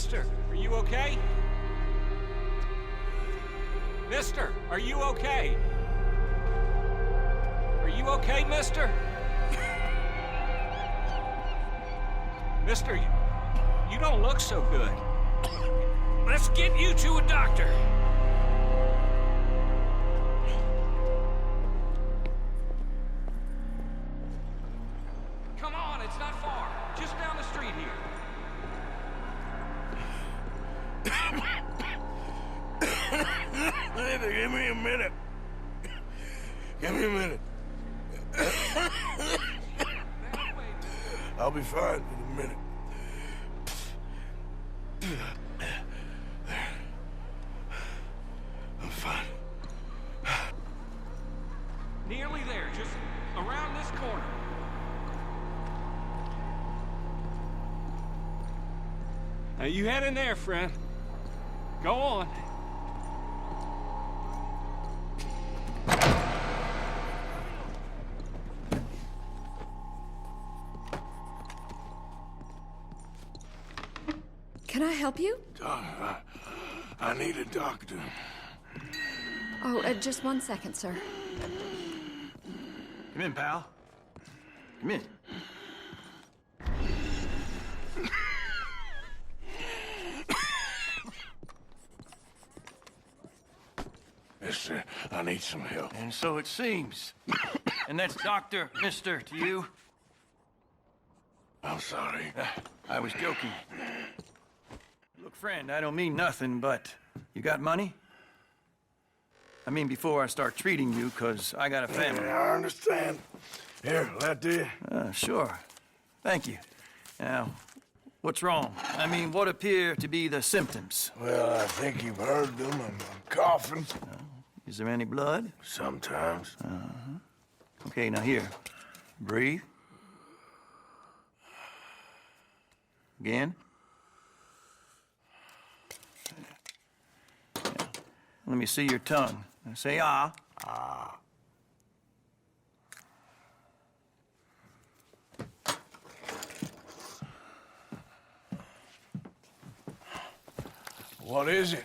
Mister, are you okay? Mister, are you okay? Are you okay, mister? Mister, you don't look so good. Let's get you to a doctor. Come on, it's not far. Just down the street here. Give me a minute. Give me a minute. I'll be fine in a minute. I'm fine. Nearly there, just around this corner. Now you head in there, friend. Go on. Can I help you? I need a doctor. Oh, just 1 second, sir. Come in, pal. Come in. Mister, I need some help. And so it seems. And that's Dr. Mister to you? I'm sorry. I was joking. Look, friend, I don't mean nothing, but you got money? I mean, before I start treating you, 'cause I got a family. Yeah, I understand. Here, that do you? Sure. Thank you. Now, what's wrong? I mean, what appear to be the symptoms? Well, I think you've heard them. I'm coughing. Is there any blood? Sometimes. Okay, now here. Breathe. Again. Yeah. Let me see your tongue. Now say ah. Ah. What is it?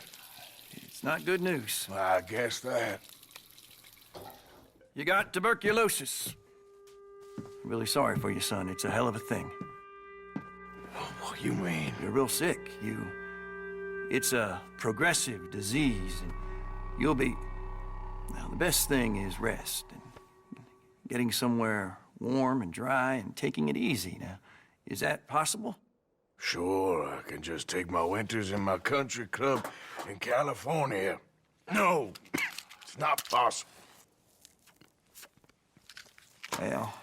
It's not good news. Well, I guess that. You got tuberculosis. Really sorry for you, son. It's a hell of a thing. What you mean? You're real sick. It's a progressive disease, and you'll be... Now, the best thing is rest, and getting somewhere warm and dry and taking it easy. Now, is that possible? Sure, I can just take my winters in my country club in California. No, it's not possible. Well,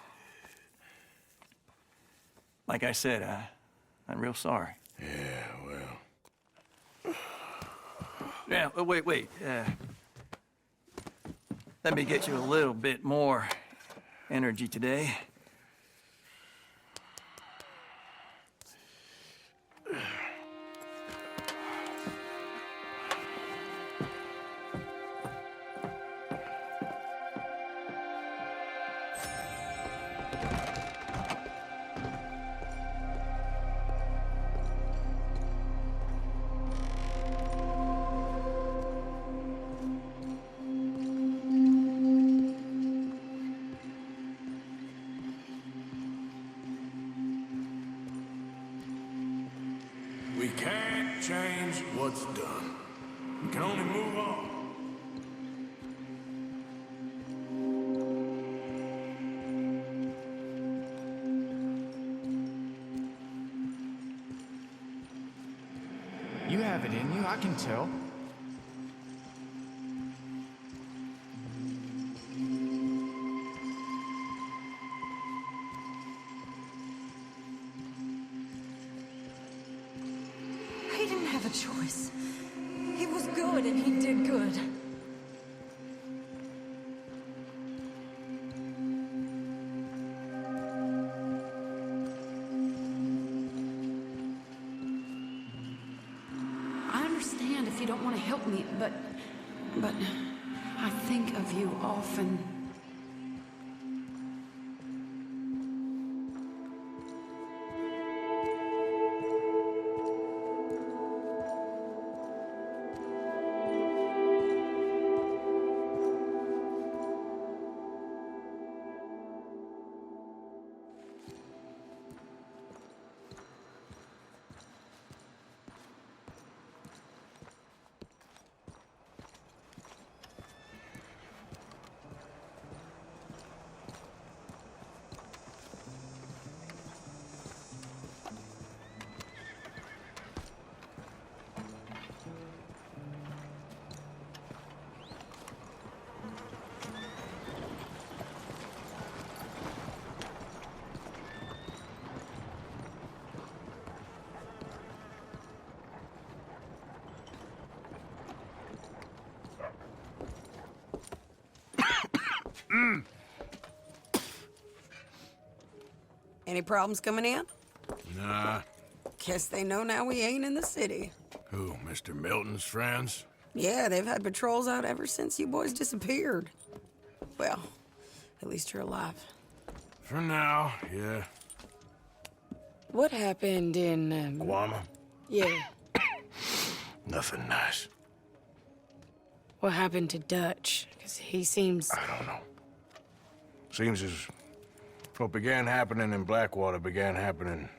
like I said, I'm real sorry. Yeah, well... Now, wait. Let me get you a little bit more energy today. We can't change what's done. We can only move on. You have it in you, I can tell. He didn't have a choice. He was good and he did good. I understand if you don't want to help me, but I think of you often. Any problems coming in? Nah. Guess they know now we ain't in the city. Who, Mr. Milton's friends? Yeah, they've had patrols out ever since you boys disappeared. Well, at least you're alive. For now, yeah. What happened in, Guama? Yeah. Nothing nice. What happened to Dutch? Because he seems... I don't know. Seems as what began happening in Blackwater began happening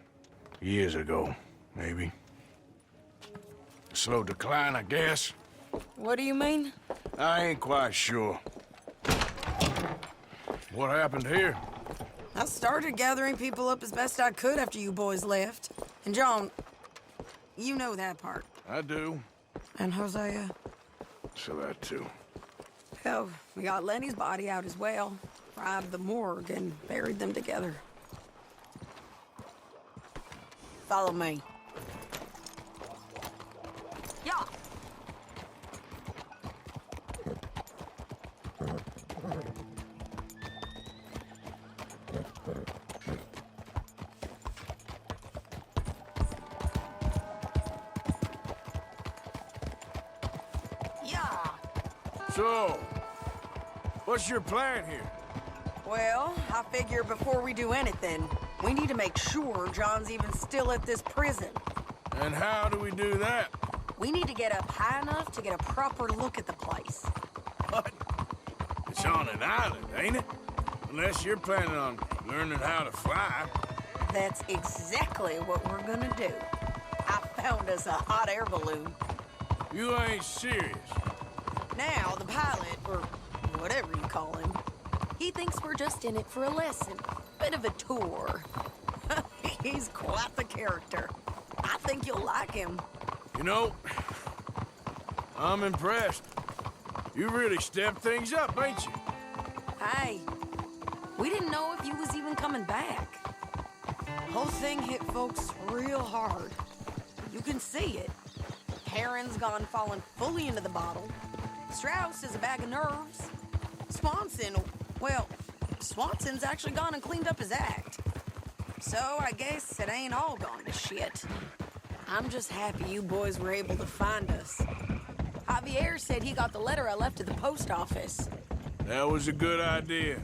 years ago, maybe. A slow decline, I guess. What do you mean? I ain't quite sure. What happened here? I started gathering people up as best I could after you boys left. And John, you know that part. I do. And Hosea? So that too. Hell, we got Lenny's body out as well. Robbed the morgue and buried them together. Follow me. Yeah. Yeah. So, what's your plan here? Well, I figure before we do anything, we need to make sure John's even still at this prison. And how do we do that? We need to get up high enough to get a proper look at the place. What? It's on an island, ain't it? Unless you're planning on learning how to fly. That's exactly what we're gonna do. I found us a hot air balloon. You ain't serious. Now, the pilot, or whatever you call him, he thinks we're just in it for a lesson. Bit of a tour. He's quite the character. I think you'll like him. You know, I'm impressed. You really stepped things up, ain't you? Hey, we didn't know if you was even coming back. Whole thing hit folks real hard. You can see it. Heron's gone falling fully into the bottle. Strauss is a bag of nerves. Swanson's actually gone and cleaned up his act. So I guess it ain't all gone to shit. I'm just happy you boys were able to find us. Javier said he got the letter I left at the post office. That was a good idea.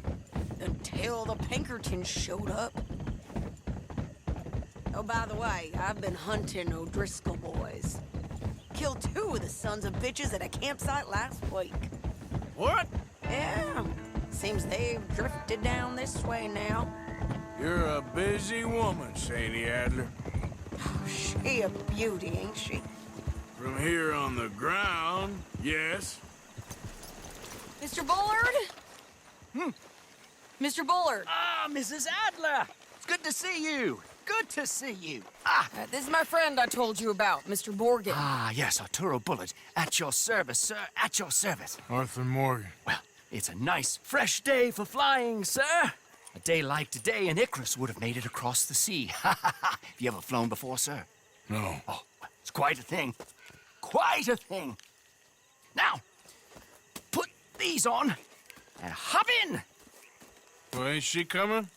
Until the Pinkertons showed up. Oh, by the way, I've been hunting O'Driscoll boys. Killed 2 of the sons of bitches at a campsite last week. What? Yeah, seems they've drifted down this way now. You're a busy woman, Sadie Adler. She a beauty, ain't she? From here on the ground, yes. Mr. Bullard? Mr. Bullard. Ah, Mrs. Adler! It's good to see you. Good to see you. This is my friend I told you about, Mr. Morgan. Ah, yes, Arturo Bullard. At your service, sir. At your service. Arthur Morgan. Well, it's a nice, fresh day for flying, sir. A day like today, an Icarus would have made it across the sea. Have you ever flown before, sir? No. Oh, well, it's quite a thing. Quite a thing. Now, put these on and hop in. Well, ain't she coming?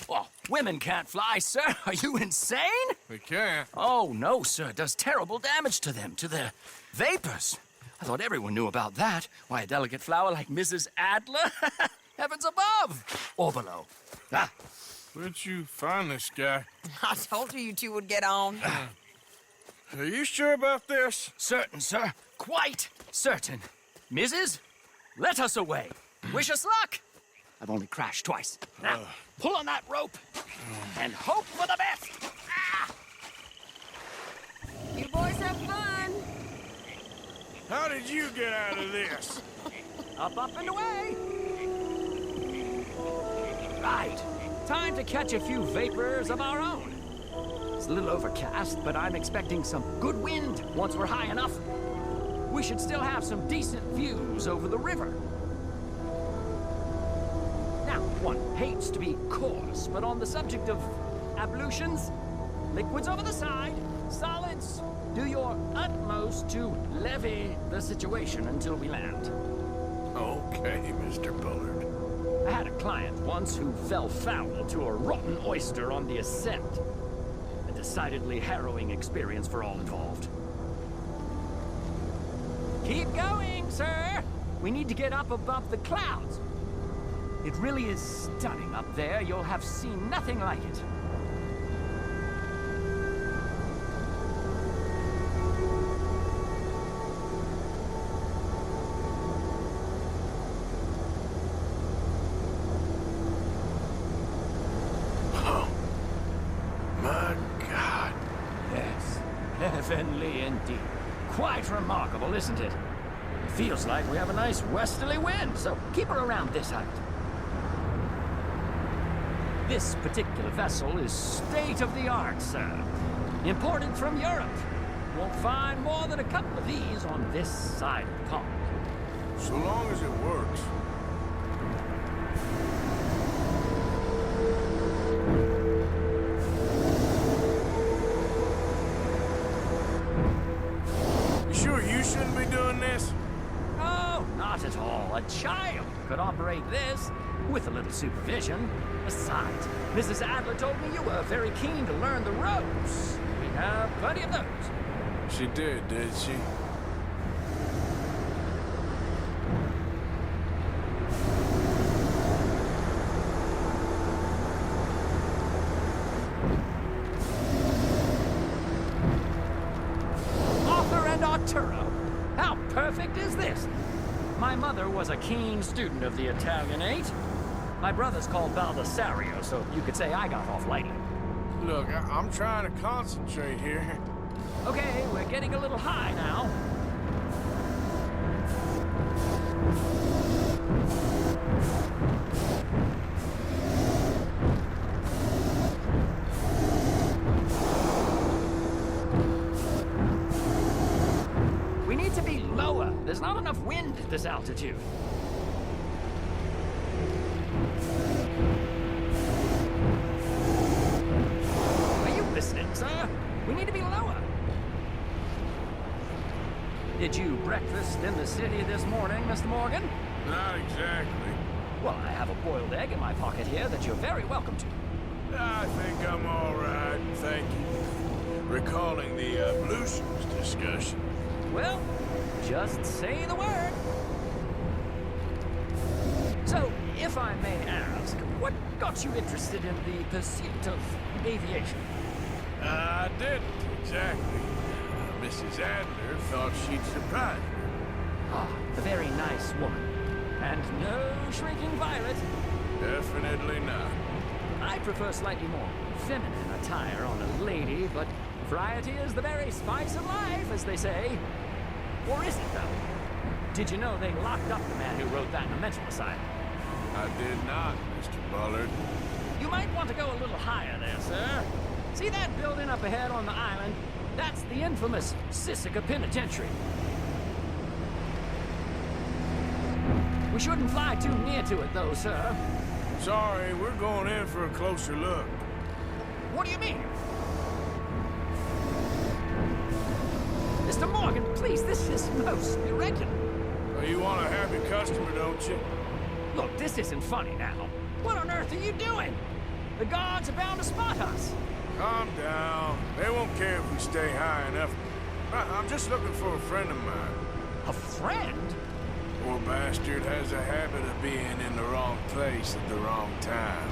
Well, women can't fly, sir. Are you insane? We can't. Oh, no, sir. It does terrible damage to them, to their vapors. I thought everyone knew about that. Why, a delicate flower like Mrs. Adler? Heavens above or below. Where'd you find this guy? I told you two would get on. Are you sure about this? Certain, sir. Quite certain. Mrs., let us away. Wish us luck. I've only crashed twice. Now, pull on that rope and hope for the best. You boys have fun. How did you get out of this? Up, and away. Right. Time to catch a few vapors of our own. It's a little overcast, but I'm expecting some good wind once we're high enough. We should still have some decent views over the river. Now, one hates to be coarse, but on the subject of ablutions, liquids over the side, solids, do your utmost to levy the situation until we land. Okay, Mr. Bullard. I had a client once who fell foul to a rotten oyster on the ascent. A decidedly harrowing experience for all involved. Keep going, sir! We need to get up above the clouds. It really is stunning up there. You'll have seen nothing like it. My God. Yes, heavenly indeed. Quite remarkable, isn't it? It feels like we have a nice westerly wind, so keep her around this height. This particular vessel is state-of-the-art, sir. Imported from Europe. Won't find more than a couple of these on this side of the pond. So long as it works. You sure you shouldn't be doing this? Oh, not at all. A child could operate this with a little supervision. Besides, Mrs. Adler told me you were very keen to learn the ropes. We have plenty of those. She did she? Arthur and Arturo. How perfect is this? My mother was a keen student of the Italianate. My brother's called Baldessario, so you could say I got off lightly. Look, I'm trying to concentrate here. Okay, we're getting a little high now. We need to be lower. There's not enough wind at this altitude. Are you listening, sir? We need to be lower. Did you breakfast in the city this morning, Mr. Morgan? Not exactly. Well, I have a boiled egg in my pocket here that you're very welcome to. I think I'm all right, thank you. Recalling the ablutions discussion. Well, just say the word. So, if I may ask, what got you interested in the pursuit of aviation? I didn't, exactly. Mrs. Adler thought she'd surprise me. Ah, a very nice woman. And no shrinking violet. Definitely not. I prefer slightly more feminine attire on a lady, but variety is the very spice of life, as they say. Or is it, though? Did you know they locked up the man who wrote that in a mental asylum? I did not, Mr. Bullard. You might want to go a little higher there, sir. See that building up ahead on the island? That's the infamous Sisika Penitentiary. We shouldn't fly too near to it, though, sir. Sorry, we're going in for a closer look. What do you mean? Mr. Morgan, please, this is most irregular. Well, you want a happy customer, don't you? Look, this isn't funny now. What on earth are you doing? The guards are bound to spot us. Calm down. They won't care if we stay high enough. I'm just looking for a friend of mine. A friend? Poor bastard has a habit of being in the wrong place at the wrong time.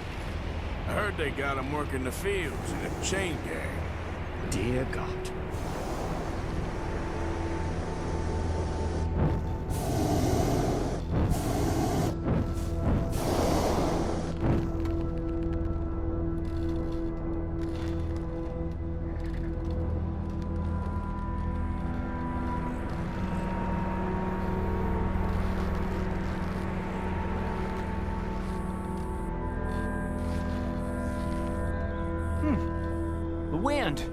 I heard they got him working the fields in a chain gang. Dear God. The wind.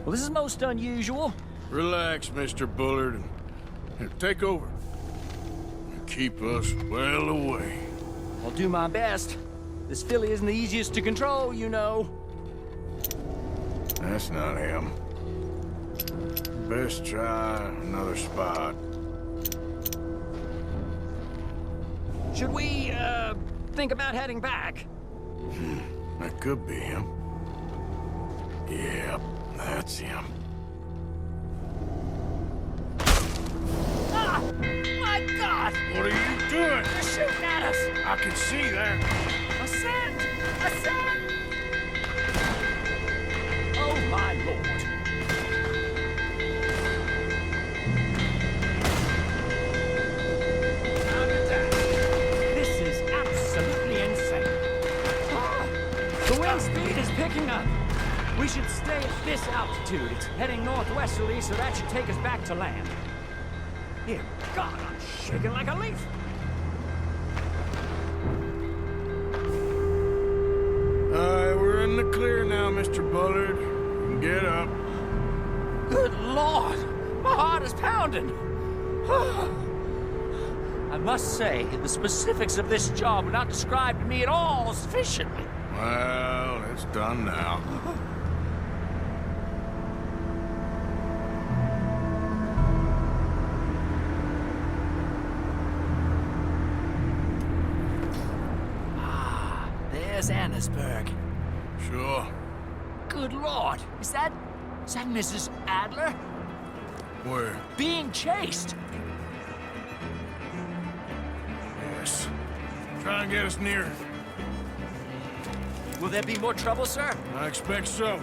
Well, this is most unusual. Relax, Mr. Bullard. And here, take over. Keep us well away. I'll do my best. This filly isn't the easiest to control, you know. That's not him. Best try another spot. Should we, think about heading back. That could be him. Yep, that's him. Ah! My God! What are you doing? They're shooting at us! I can see that. Ascend! Ascend! Oh, my Lord. This is absolutely insane. The wind speed is picking up. We should stay at this altitude. It's heading northwesterly, so that should take us back to land. Dear God, I'm shaking like a leaf. We're in the clear now, Mr. Bullard. Get up. Good Lord! My heart is pounding! I must say, the specifics of this job were not described to me at all sufficiently. Well, it's done now. There's Annesburg. Sure. Good Lord! Is that Mrs. Adler? Where? Being chased! Yes. Try and get us near. Will there be more trouble, sir? I expect so.